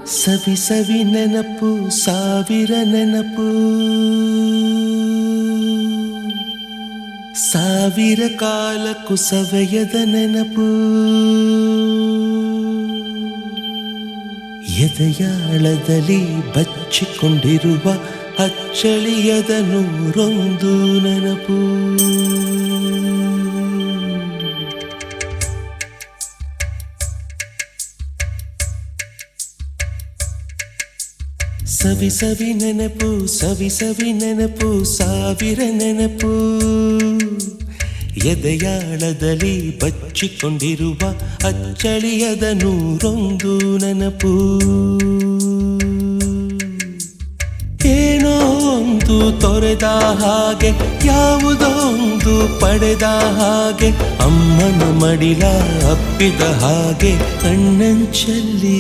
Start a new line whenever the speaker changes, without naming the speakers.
ಸವಿ ಸವಿ ನೆನಪು ಸಾವಿರ ನೆನಪು ಸಾವಿರ ಕಾಲಕ್ಕೂ ಸವೆಯದ ನೆನಪು ಎದೆಯಾಳದಲ್ಲಿ ಬಚ್ಚಿಕೊಂಡಿರುವ ಅಚ್ಚಳಿಯದ ನೂರೊಂದು ನೆನಪು ಸವಿ ಸವಿ ನೆನಪು ಸವಿ ಸವಿ ನೆನಪು ಸಾವಿರ ನೆನಪು ಎದೆಯಾಳದಲ್ಲಿ ಬಚ್ಚಿಕೊಂಡಿರುವ ಅಚ್ಚಳಿಯದ ನೂರೊಂದು ನೆನಪು ಏನೋ ಒಂದು ತೊರೆದ ಹಾಗೆ ಯಾವುದೋ ಒಂದು ಪಡೆದ ಹಾಗೆ ಅಮ್ಮನ ಮಡಿಲ ಅಪ್ಪಿದ ಹಾಗೆ ಕಣ್ಣಂಚಲ್ಲಿ